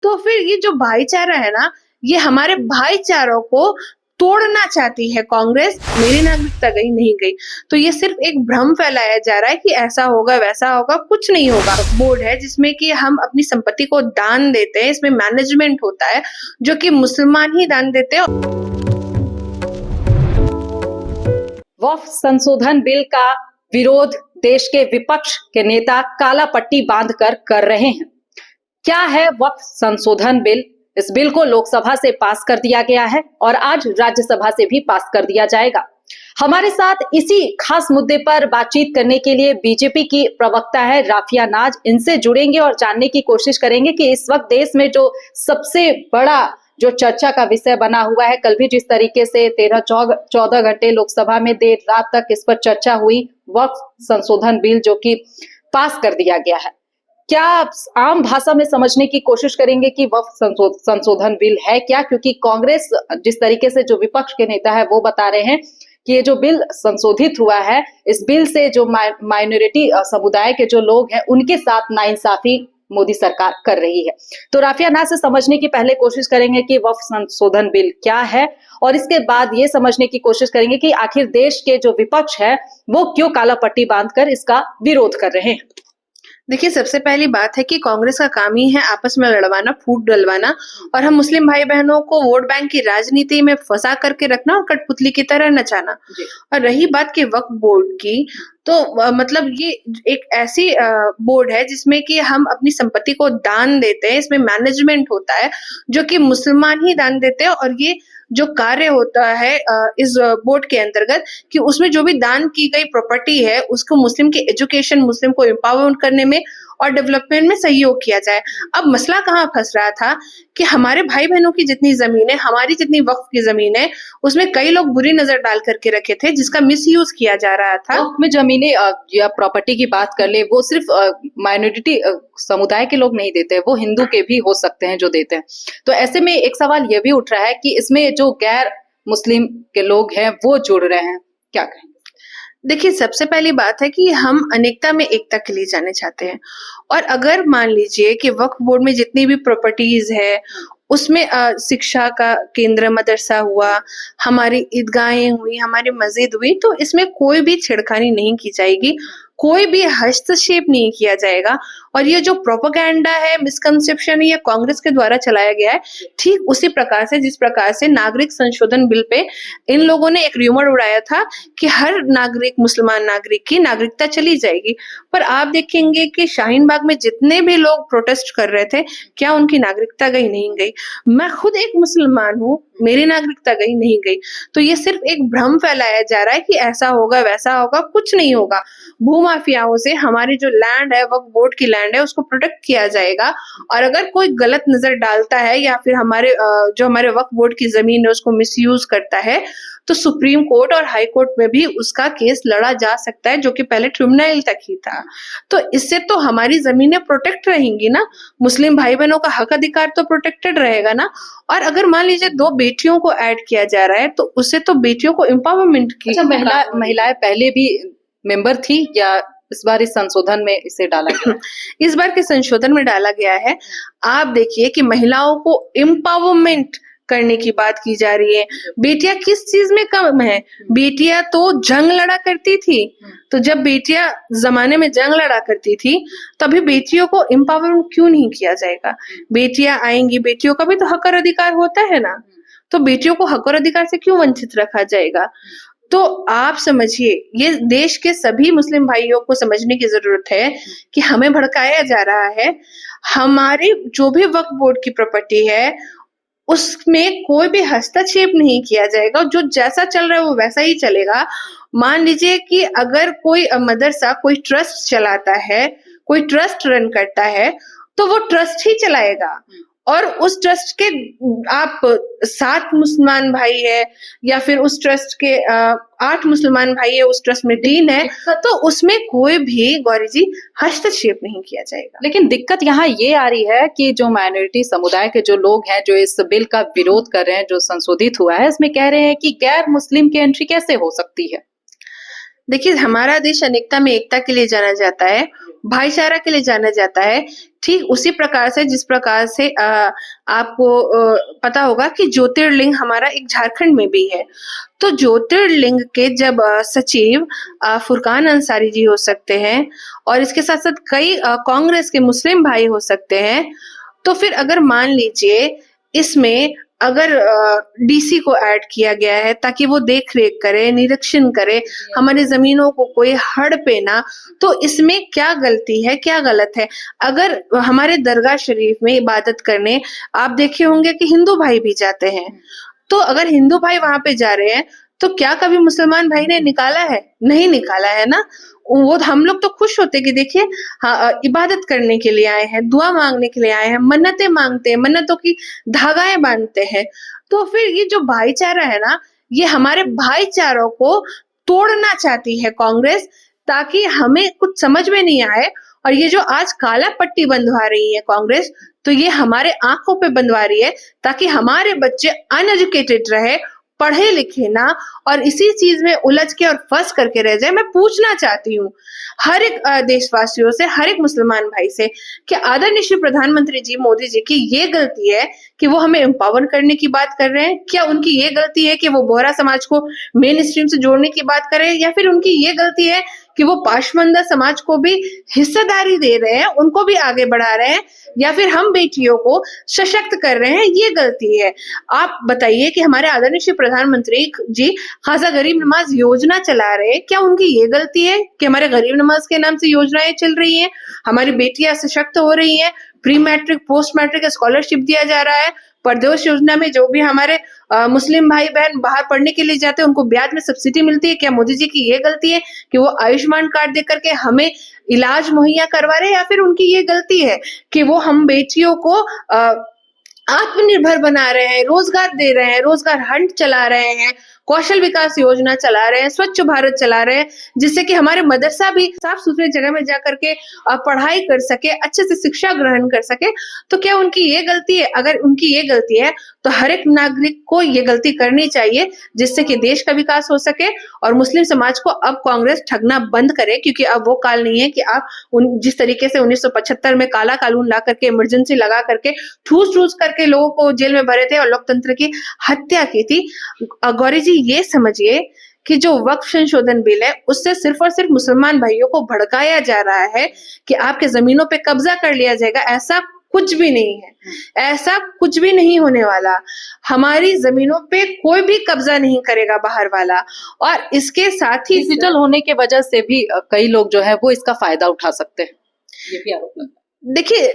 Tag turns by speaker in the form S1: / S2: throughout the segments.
S1: तो फिर ये जो भाईचारा है ना, ये हमारे भाईचारों को तोड़ना चाहती है कांग्रेस। मेरी नागरिकता गई नहीं गई, तो ये सिर्फ एक भ्रम फैलाया जा रहा है कि ऐसा होगा वैसा होगा, कुछ नहीं होगा। बोर्ड है जिसमें कि हम अपनी संपत्ति को दान देते हैं, इसमें मैनेजमेंट होता है जो कि मुसलमान ही दान देते हैं।
S2: वक्फ संशोधन बिल का विरोध देश के विपक्ष के नेता काला पट्टी बांधकर कर रहे हैं। क्या है वक्फ संशोधन बिल? इस बिल को लोकसभा से पास कर दिया गया है और आज राज्यसभा से भी पास कर दिया जाएगा। हमारे साथ इसी खास मुद्दे पर बातचीत करने के लिए बीजेपी की प्रवक्ता है राफिया नाज। इनसे जुड़ेंगे और जानने की कोशिश करेंगे कि इस वक्त देश में जो सबसे बड़ा जो चर्चा का विषय बना हुआ है, कल भी जिस तरीके से 13-14 घंटे लोकसभा में देर रात तक इस पर चर्चा हुई, वक्फ संशोधन बिल जो कि पास कर दिया गया है, क्या आम भाषा में समझने की कोशिश करेंगे कि वक्फ संशोधन बिल है क्या? क्योंकि कांग्रेस जिस तरीके से जो विपक्ष के नेता है वो बता रहे हैं कि ये जो बिल संशोधित हुआ है, इस बिल से जो माइनॉरिटी समुदाय के जो लोग हैं उनके साथ नाइंसाफी मोदी सरकार कर रही है। तो राफिया नाज से समझने की पहले कोशिश करेंगे कि वक्फ संशोधन बिल क्या है, और इसके बाद ये समझने की कोशिश करेंगे कि आखिर देश के जो विपक्ष है वो क्यों काला पट्टी बांधकर इसका विरोध कर रहे हैं।
S1: देखिए, सबसे पहली बात है कि कांग्रेस का काम ही है आपस में लड़वाना, फूट डलवाना, और हम मुस्लिम भाई बहनों को वोट बैंक की राजनीति में फंसा करके रखना और कठपुतली की तरह नचाना। और रही बात की वक्फ बोर्ड की, तो मतलब ये एक ऐसी बोर्ड है जिसमें कि हम अपनी संपत्ति को दान देते हैं, इसमें मैनेजमेंट होता है जो कि मुसलमान ही दान देते हैं। और ये जो कार्य होता है इस बोर्ड के अंतर्गत कि उसमें जो भी दान की गई प्रॉपर्टी है उसको मुस्लिम की एजुकेशन, मुस्लिम को एम्पावर करने में और डेवलपमेंट में सहयोग किया जाए। अब मसला कहाँ फंस रहा था कि हमारे भाई बहनों की जितनी जमीन है, हमारी जितनी वक्फ की जमीन है, उसमें कई लोग बुरी नजर डाल करके रखे थे जिसका मिसयूज किया जा रहा था।
S2: वक्फ में जमीनें या प्रॉपर्टी की बात कर ले, वो सिर्फ माइनॉरिटी समुदाय के लोग नहीं देते, वो हिंदू के भी हो सकते हैं जो देते हैं। तो ऐसे में एक सवाल ये भी उठ रहा है कि इसमें जो गैर मुस्लिम के लोग हैं वो जुड़ रहे हैं, क्या कहें?
S1: देखिए, सबसे पहली बात है कि हम अनेकता में एकता के लिए जाने चाहते हैं। और अगर मान लीजिए कि वक्फ बोर्ड में जितनी भी प्रॉपर्टीज है उसमें शिक्षा का केंद्र मदरसा हुआ, हमारी ईदगाहें हुई, हमारी मस्जिद हुई, तो इसमें कोई भी छेड़खानी नहीं की जाएगी, कोई भी हस्तक्षेप नहीं किया जाएगा। और ये जो प्रोपेगेंडा है, मिसकंसेप्शन, ये कांग्रेस के द्वारा चलाया गया है, ठीक उसी प्रकार से जिस प्रकार से नागरिक संशोधन बिल पे इन लोगों ने एक र्यूमर उड़ाया था कि हर नागरिक, मुसलमान नागरिक की नागरिकता चली जाएगी। पर आप देखेंगे कि शाहीन बाग में जितने भी लोग प्रोटेस्ट कर रहे थे, क्या उनकी नागरिकता गई? नहीं गई। मैं खुद एक मुसलमान हूँ, मेरी नागरिकता गई नहीं गई। तो ये सिर्फ एक भ्रम फैलाया जा रहा है कि ऐसा होगा वैसा होगा, कुछ नहीं होगा। भूमाफियाओं से हमारी जो लैंड है, वक्फ बोर्ड की लैंड है, उसको प्रोटेक्ट किया जाएगा। और अगर कोई गलत नजर डालता है या फिर जो हमारे वक्फ बोर्ड की जमीन है उसको मिसयूज करता है, तो सुप्रीम कोर्ट और हाई कोर्ट में भी उसका केस लड़ा जा सकता है, जो कि पहले ट्रिब्यूनल तक ही था। तो इससे तो हमारी जमीनें प्रोटेक्ट रहेंगी ना, मुस्लिम भाई बहनों का हक अधिकार तो प्रोटेक्टेड रहेगा ना। और अगर मान लीजिए 2 बेटियों को ऐड किया जा रहा है तो उससे तो बेटियों को एम्पावरमेंट की।
S2: अच्छा, महिलाएं पहले भी मेंबर थी या इस बार इस संशोधन में इसे डाला गया?
S1: इस बार के संशोधन में डाला गया है। आप देखिए कि महिलाओं को एम्पावरमेंट करने की बात की जा रही है। बेटियां किस चीज में कम है? बेटियां तो जंग लड़ा करती थी, तो जब बेटियां जमाने में जंग लड़ा करती थी तभी बेटियों को एम्पावरमेंट क्यों नहीं किया जाएगा? बेटियां आएंगी, बेटियों का भी तो हक और अधिकार होता है ना, तो बेटियों को हक और अधिकार से क्यों वंचित रखा जाएगा? तो आप समझिए, ये देश के सभी मुस्लिम भाइयों को समझने की जरूरत है कि हमें भड़काया जा रहा है। हमारी जो भी वक्फ बोर्ड की प्रॉपर्टी है उसमें कोई भी हस्तक्षेप नहीं किया जाएगा, जो जैसा चल रहा है वो वैसा ही चलेगा। मान लीजिए कि अगर कोई मदरसा, कोई ट्रस्ट चलाता है, कोई ट्रस्ट रन करता है, तो वो ट्रस्ट ही चलाएगा। और उस ट्रस्ट के आप 7 मुसलमान भाई है या फिर उस ट्रस्ट के 8 मुसलमान भाई है, उस ट्रस्ट में 3 है, तो उसमें कोई भी, गौरी जी, हस्तक्षेप नहीं किया जाएगा।
S2: लेकिन दिक्कत यहाँ ये आ रही है कि जो माइनॉरिटी समुदाय के जो लोग हैं जो इस बिल का विरोध कर रहे हैं, जो संशोधित हुआ है, इसमें कह रहे हैं कि गैर मुस्लिम की एंट्री कैसे हो सकती है?
S1: देखिए, हमारा देश अनेकता में एकता के लिए जाना जाता है भाईचारा के लिए जाना जाता है, ठीक उसी प्रकार से जिस प्रकार से आपको पता होगा कि ज्योतिर्लिंग हमारा एक झारखंड में भी है। तो ज्योतिर्लिंग के जब सचिव फुरकान अंसारी जी हो सकते हैं और इसके साथ-साथ कई कांग्रेस के मुस्लिम भाई हो सकते हैं, तो फिर अगर मान लीजिए इसमें अगर डीसी को ऐड किया गया है ताकि वो देख-रेख करे, निरीक्षण करे, हमारी ज़मीनों को कोई हड़पे ना, तो इसमें क्या गलती है, क्या गलत है? अगर हमारे दरगाह शरीफ में इबादत करने आप देखे होंगे कि हिंदू भाई भी जाते हैं, तो अगर हिंदू भाई वहाँ पे जा रहे हैं, तो क्या कभी मुसलमान भाई ने निकाला है? नहीं निकाला है ना। वो हम लोग तो खुश होते कि देखिए इबादत करने के लिए आए हैं, दुआ मांगने के लिए आए हैं, मन्नतें मांगते हैं, मन्नतों की धागाएं बांधते हैं। तो फिर ये जो भाईचारा है ना, ये हमारे भाईचारों को तोड़ना चाहती है कांग्रेस, ताकि हमें कुछ समझ में नहीं आए। और ये जो आज काला पट्टी बंधवा रही है कांग्रेस, तो ये हमारे आंखों पे बंधवा रही है ताकि हमारे बच्चे अनएजुकेटेड रहे, पढ़े लिखे ना और इसी चीज में उलझ के और फंस करके रह जाए। मैं पूछना चाहती हूँ हर एक देशवासियों से, हर एक मुसलमान भाई से कि आदरणीय श्री प्रधानमंत्री जी मोदी जी की ये गलती है कि वो हमें एम्पावर करने की बात कर रहे हैं? क्या उनकी ये गलती है कि वो बोहरा समाज को मेन स्ट्रीम से जोड़ने की बात कर रहे हैं, या फिर उनकी ये गलती है कि वो पाशमंदा समाज को भी हिस्सेदारी दे रहे हैं, उनको भी आगे बढ़ा रहे हैं, या फिर हम बेटियों को सशक्त कर रहे हैं, ये गलती है? आप बताइए कि हमारे आदरणीय श्री प्रधानमंत्री जी खासा गरीब नवाज योजना चला रहे हैं, क्या उनकी ये गलती है कि हमारे गरीब नवाज के नाम से योजनाएं चल रही हैं, हमारी बेटियां सशक्त हो रही हैं, pre matric post matric scholarship दिया जा रहा है, परदोष योजना में जो भी हमारे मुस्लिम भाई बहन बाहर पढ़ने के लिए जाते हैं उनको ब्याज में सब्सिडी मिलती है? क्या मोदी जी की ये गलती है कि वो आयुष्मान कार्ड दे करके हमें इलाज मुहैया करवा रहे हैं, या फिर उनकी ये गलती है कि वो हम बेटियों को आत्मनिर्भर बना रहे हैं, रोजगार दे रहे हैं, रोजगार हंट चला रहे हैं, कौशल विकास योजना चला रहे हैं, स्वच्छ भारत चला रहे हैं, जिससे कि हमारे मदरसा भी साफ सुथरे जगह में जाकर के पढ़ाई कर सके, अच्छे से शिक्षा ग्रहण कर सके? तो क्या उनकी ये गलती है? अगर उनकी ये गलती है तो हर एक नागरिक को ये गलती करनी चाहिए, जिससे कि देश का विकास हो सके और मुस्लिम समाज को अब कांग्रेस ठगना बंद करे, क्योंकि अब वो काल नहीं है कि आप जिस तरीके से 1975 में काला कानून ला करके इमरजेंसी लगा करके ठूस करके लोगों को जेल में भरे थे और लोकतंत्र की हत्या की थी। गौरी जी ये समझिए कि जो वक्फ संशोधन बिल है उससे सिर्फ और सिर्फ मुसलमान भाइयों को भड़काया जा रहा है कि आपके जमीनों पे कब्जा कर लिया जाएगा। ऐसा कुछ भी नहीं है, ऐसा कुछ भी नहीं होने वाला। हमारी जमीनों पे कोई भी कब्जा नहीं करेगा बाहर वाला। और इसके साथ ही
S2: डिजिटल होने के वजह से भी कई लोग जो है वो इसका फायदा उठा सकते हैं, ये भी आरोप लगता है।
S1: देखिए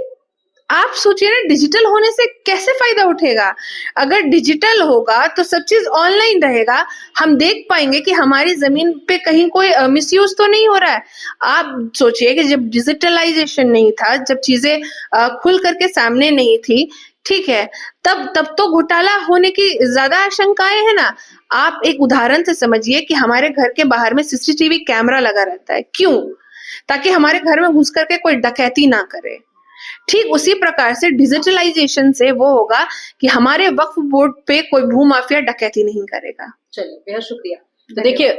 S1: आप सोचिए ना, डिजिटल होने से कैसे फायदा उठेगा? अगर डिजिटल होगा तो सब चीज ऑनलाइन रहेगा, हम देख पाएंगे कि हमारी जमीन पे कहीं कोई मिसयूज तो नहीं हो रहा है। आप सोचिए कि जब डिजिटलाइजेशन नहीं था, जब चीजें खुल करके सामने नहीं थी, ठीक है, तब तो घोटाला होने की ज्यादा आशंकाएं है ना। आप एक उदाहरण से समझिए कि हमारे घर के बाहर में सीसीटीवी कैमरा लगा रहता है, क्यों? ताकि हमारे घर में घुस करके कोई डकैती ना करे। ठीक उसी प्रकार से डिजिटलाइजेशन से वो होगा कि हमारे वक्फ बोर्ड पे कोई भूमाफिया डकैती नहीं करेगा।
S2: चलिए, बेहद शुक्रिया। तो देखिए,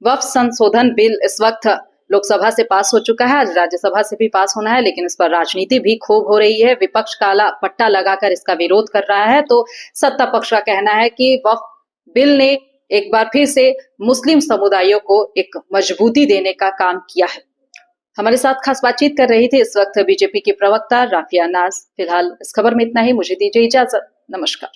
S2: वक्फ संशोधन बिल इस वक्त लोकसभा से पास हो चुका है, आज राज्यसभा से भी पास होना है, लेकिन इस पर राजनीति भी खूब हो रही है। विपक्ष काला पट्टा लगाकर इसका विरोध कर रहा है, तो सत्ता पक्ष का कहना है कि वक्फ बिल ने एक बार फिर से मुस्लिम समुदायों को एक मजबूती देने का काम किया है। हमारे साथ खास बातचीत कर रही थी इस वक्त बीजेपी की प्रवक्ता राफिया नाज। फिलहाल इस खबर में इतना ही, मुझे दीजिए इजाजत, नमस्कार।